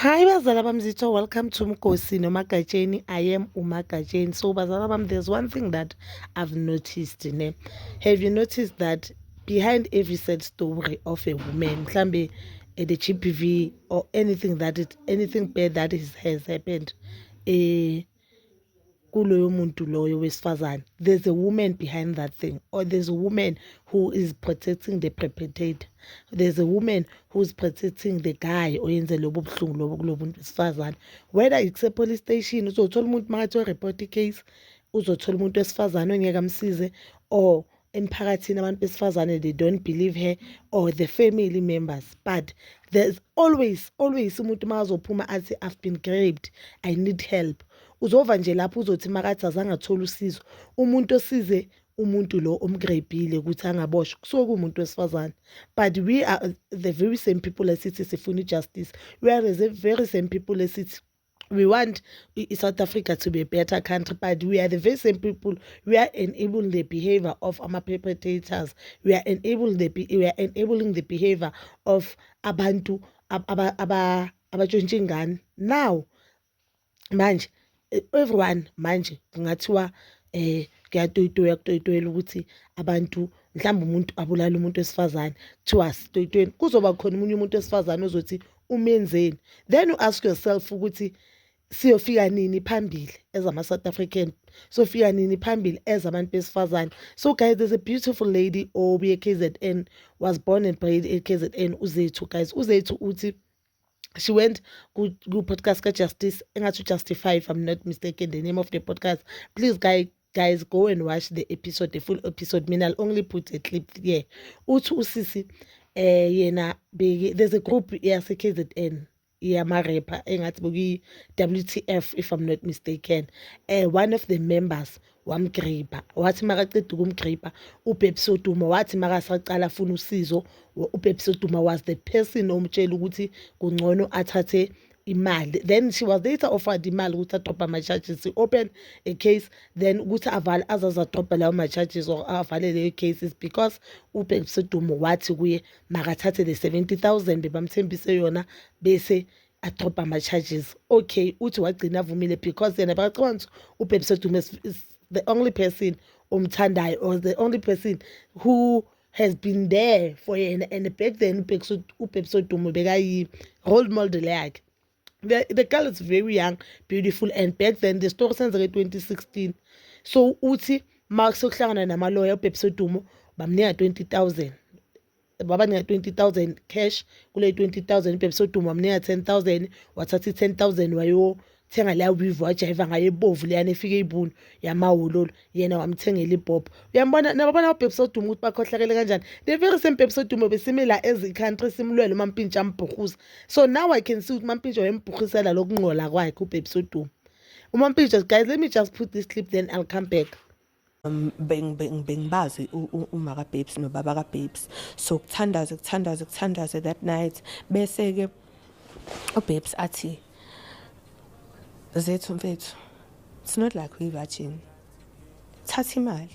Hi bazala bam Zitho, welcome to Mkosi noMagatsheni. I am uMagatsheni. So bazala bam, there's one thing that I've noticed. Have you noticed that behind every sad story of a woman, mhlambe the GPV or anything bad that has happened, eh, kuloyo muntu loyo wesifazane, there's a woman behind that thing, or there's a woman who is protecting the perpetrator, there's a woman who's protecting the guy oyenze lobo buhlungu lobo kulo muntu wesifazane. Whether it's a police station, uzothola umuntu makathi report i-case, uzothola umuntu wesifazane ongeke amsize, or emphakathini abantu besifazane they don't believe her, or the family members. But there's always umuntu makazophuma athi I've been raped, I need help, uzova nje lapho uzothi makathi azange athola usizo, umuntu osize umuntu lo omgrebhile ukuthi angaboshwa kusuke kuumuntu wesifazane. But we are the very same people esithi sifuna justice, we are the very same people esithi we want South Africa to be a better country, but we are the very same people. We are enabling the behavior of our perpetrators. We are enabling the behavior of abantu abatshontshe now. Manje everyone manje kungathiwa kuyatoyitoyela ukuthi abantu mhlawumbe umuntu abulala umuntu wesifazane kuthiwa sitoyitoyeni, kuzoba khona umunye umuntu wesifazane ozothi umenzeni. Then you ask yourself ukuthi siyofika nini phambili as ama-South African, siyofika nini phambili as abantu besifazane. So guys, there's a beautiful lady obuye KZN, was born and bred at KZN, uZethu. Guys, uZethu uthi she went ku-podcast ka-Justice, engathi Justify, if I'm not mistaken, the name of the podcast. Please guys go and watch the episode, the full episode. Mina I'll only put a clip here. Uthi usisi yena there's a group yase-KZN yama-rapper engathi bokuyi-WTF, if I'm not mistaken. One of the members wamgripha, wathi makaceda ukumgripha uBabes Wodumo, wathi makasaqala afuna usizo, uBabes Wodumo was the person omtshela ukuthi kungcono athathe imali. Then she was later offered imali ukuthi adropa ama-charges, open a case, then ukuthi avale azazadropa lawo ma-charges or avale leyo cases, because uBabes Wodumo wathi kuye makathathe the 70,000 bebamthembise yona bese adropa ama-charges. Okay, uthi wagcina avumile because yena bacabanga ukuthi uBabes Wodumo is the only person omthandayo, or the only person who has been there for yena. And back then uBabes Wodumo bekayi role model yakhe. The girl is very young, beautiful, and back then the story senzeke 2016. So uthi makusokuhlangana namalawyer uBabes Wodumo bamnika 20,000, babanika 20,000 cash. Kule 20,000 uBabes Wodumo bamnika 10,000, wathatha i-10,000 wayothenga la weave wajayiva ngayo ebovu leyana efika eyibunu yamawololo, yena wamthengela ibhobho. Uyambona nababona uBabes Wodumo ukuthi bakhohlakele kanjani. The very same Babes Wodumo besimila as i-country simlwele uMampintsha ambhukuza. So now I can see ukuthi uMampintsha wayembhukusela lokungcola kwakhe uBabes Wodumo. uMampintsha, guys, let me just put this clip, then I'll come back. bengibazi umaka Babes nobaba ka Babes, so kuthandaze that night. Bese ke uBabes athi, Zethu mfethu, it's not like we virgin, thatha imali.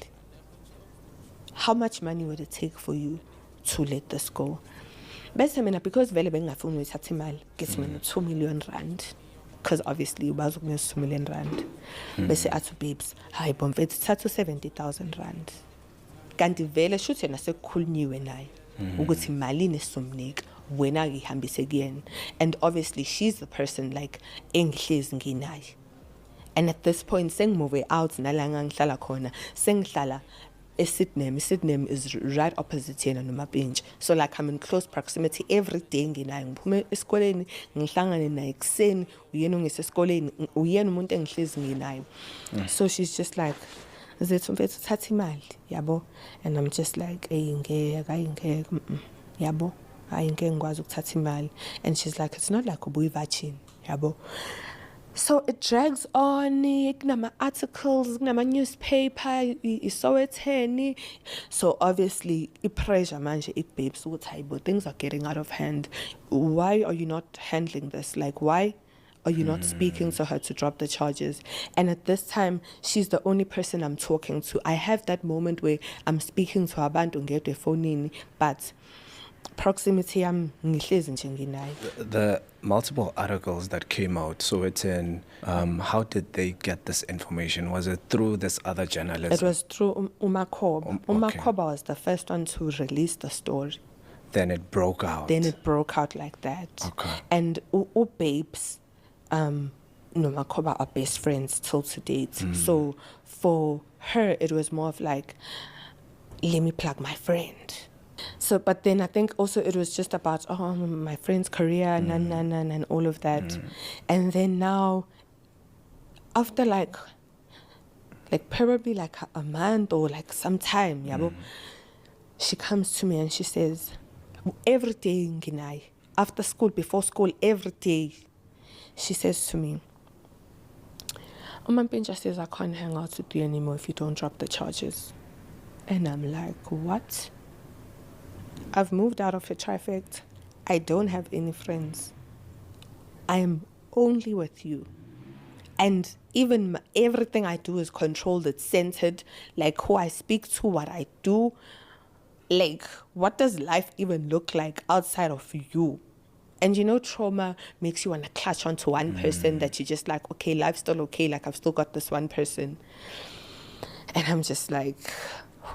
How much money would it take for you to let this go? Bese mina, because vele bengingafuni uyithatha imali, ngithi mina 2 million rand, because obviously ubazi ukunika 2 million rand. Bese athi Babes, hayi bo mfethu, thatha 70,000 rand. Kanti vele shuthi yena sekukhulunyiwe naye ukuthi malini sizomnika, wena ngihambise kuyena. And obviously she's the person like engihlezi nginaye. And at this point sengimove out nala ngihlala khona, sengihlala eSydney. Sydney is right opposite yena noMampintsha, so like I'm in close proximity every day. Nginaye, ngiphume esikoleni ngihlangane naye ekseni, uyena ongise esikoleni, uyena umuntu engihlezi nginaye. So she's just like, Zethu mfethu thatha imali, yabo. And I'm just like, ayingeke yabo, ayingeke ngikwazi ukuthatha imali. And she's like, it's not like ubuyivachini, yabo. So it drags on, kunama articles, kunama newspaper, iSowetan. So obviously pressure manje Babes ukuthi hayibo, things are getting out of hand. Why are you not handling this? Like, why are you not speaking to her to drop the charges? And at this time, she's the only person I'm talking to. I have that moment where I'm speaking to abantu ngedwa efonini, but proximity yami ngihlezi nje nginayo. The multiple articles that came out, so it's in, how did they get this information? Was it through this other journalist? It was through Umakhoba. Okay. Umakhoba was the first one to release the story. Then it broke out. Then it broke out like that. Okay. And Babes, Makhoba are best friends till to date. So for her, it was more of like, let me plug my friend. So, but then I think also it was just about, my friend's career, and all of that. And then now, after like probably like a month or like some time, yabo, she comes to me and she says, every day, Nginai, after school, before school, every day, she says to me, Umampintsha says, I can't hang out with you anymore if you don't drop the charges. And I'm like, what? I've moved out of a traffic. I don't have any friends. I am only with you. And even everything I do is controlled, it's centered, like who I speak to, what I do. Like, what does life even look like outside of you? And you know, trauma makes you want to clutch onto one person that you're just like, okay, life's still okay, like I've still got this one person. And I'm just like,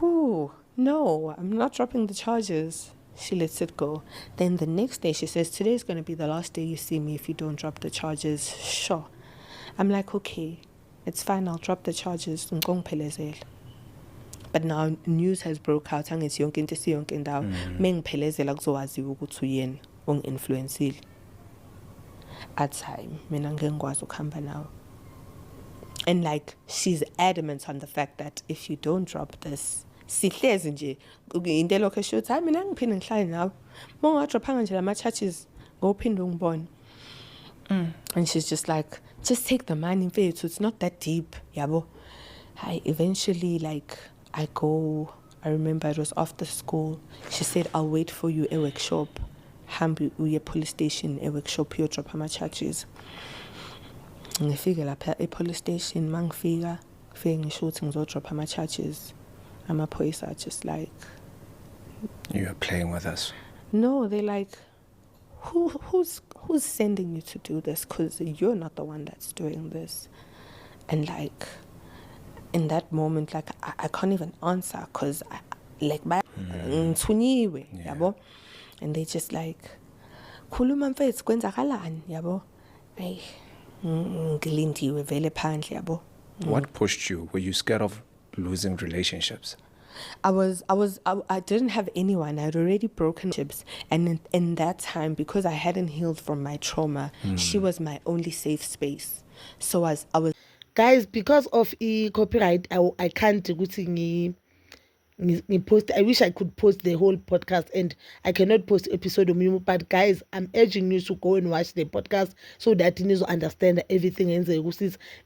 no, I'm not dropping the charges. She lets it go. Then the next day she says, today's going to be the last day you see me if you don't drop the charges. Sure. I'm like, okay, it's fine, I'll drop the charges. But now news has broke out. Angithi yonke into siyonke indawo. Mengiphelezela kuzowaziwa ukuthi uyena ongi-influencile. Athi hayi mina ngengikwazi ukuhamba nawe. And like she's adamant on the fact that if you don't drop this, sihlezi nje into lokho esho ukuthi hayi mina ngiphinde ngihlale nawe. Mongadrophanga nje lama charges ngophinde ungibone. And she's just like, just take the money, mfethu, it's not that deep, yabo. Eventually, like, I remember it was after school. She said, I'll wait for you at workshop. Hambi uye police station at workshop, you drop my charges. Ngifika lapha e-police station, mangifika ngisho ukuthi ngizodrop ama charges. Amaphoyisa are just like, You're playing with us. No, they're like, who's sending you to do this? Because you're not the one that's doing this. And like, in that moment, like, I can't even answer because like, ngithunyiwe, yabo. And they just like, khuluma mfethu kwenzakalani, yabo. Ay, ngilindiwe vele phandle, yabo. What pushed you? Were you scared of losing relationships? I didn't have anyone. I had already broken ships. And in that time, because I hadn't healed from my trauma, she was my only safe space. So I was... Guys, because of copyright, I can't post. I wish I could post the whole podcast, and I cannot post episode of Mimu. But guys, I'm urging you to go and watch the podcast so that you need to understand everything. It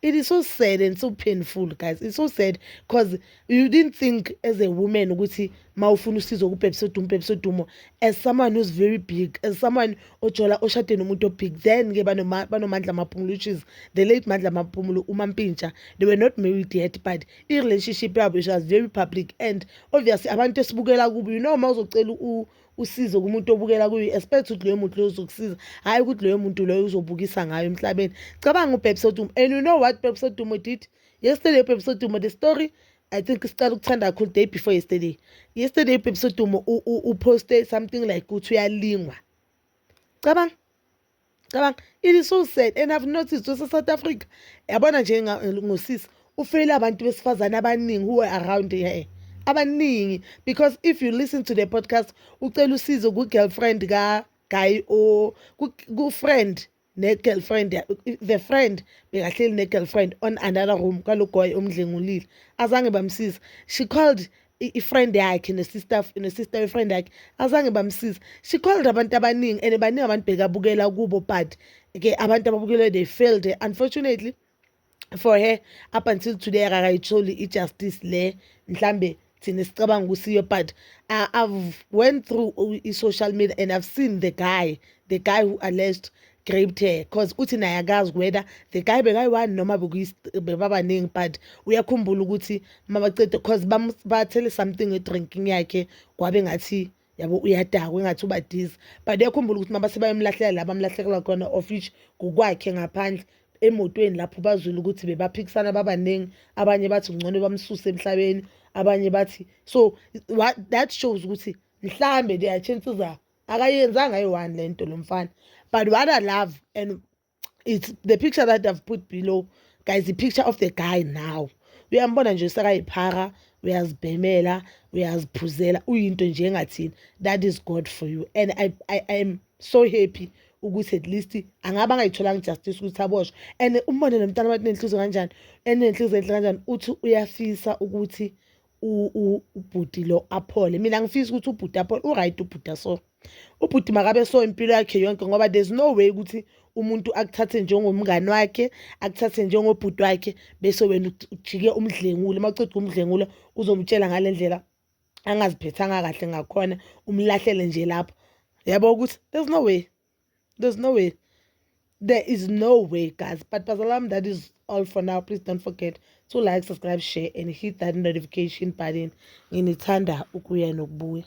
is so sad and so painful, guys. It's so sad because you didn't think as a woman, as someone who's very big, as someone big, then which is the late Mandla Mapumulo Umampintsha. They were not married yet, but the relationship was very public, and obviously abantu esibukela kubo, you know, mawuzocela usizo kumuntu obukela kuyo, expect ukuthi leyo muntu lo uzokusiza, hayi ukuthi leyo muntu lo uzobukisa ngayo emhlabeni. Cabanga uPepsi Duma, and you know what Pepsi Duma did yesterday? Pepsi Duma, the story, I think siqala ukuthanda kakhulu day before yesterday. Yesterday Pepsi Duma posted something like ukuthi uyalingwa. Cabanga, it is so sad, and I've noticed also South Africa, yabona nje ngosisi ufeyile abantu besifazana abaningi who are around here. Abaningi, because if you listen to the podcast, ucela usizo ku-girlfriend guy or ku-friend ne-girlfriend, the friend bekahleli ne-girlfriend on another room kalogoy omdlengulile azange bamsiza. She called i-friend yakhe ne-sister friend yakhe azange bamsiza. She called abantu abaningi, and baningi abantu bekabukela kubo, but ke abantu ababukele they failed. Unfortunately for her, up until today akayitholi i-justice le mhlambe thina sicabanga ukusiyo. But I've went through social media and I've seen the guy who alleged raped her, because uthi naye akazi whether the guy bekayi-one noma bebabaningi, but uyakhumbula ukuthi mabacede because bathele something edrinking yakhe kwabe ngathi yabo uyadakwa engathi ubadiza but yakhumbula ukuthi mabase bayemlahlela laba amlahlekela khona of which kukwakhe ngaphandle emotweni lapho bazwile ukuthi bebaphikisana babaningi abanye bathi ngcono bamsuse emhlabeni abanye bathi so that shows ukuthi mhlambe there are chances akayenzanga ayi-1 lento lo mfana but what I love and it's the picture that I've put below guys, the picture of the guy now uyambona nje sekayiphara uyazibhemela uyaziphuzela uyinto nje engathini that is God for you and I am so happy ukuthi at least angaba angayitholanga justice ukuthi aboshwe and umbone nomntana bathi nenhliziyo kanjani enenhliziyo enhle kanjani uthi uyafisa ukuthi ubhuti lo aphole mina ngifisa ukuthi ubhuti aphole uright ubhuti so ubhuti makabe so impilo yakhe yonke ngoba there's no way ukuthi umuntu akuthathe njengomngani wakhe akuthathe njengobhuti wakhe bese wena ujike umdlengule mawuceda umdlengule uzomtshela ngalendlela angaziphethanga kahle ngakhona umlahlele nje lapho yabo ukuthi there's no way there is no way guys but Bazalam, that is all for now. Please don't forget to like, subscribe, share and hit that notification button. Nginithanda ukuya nokubuya.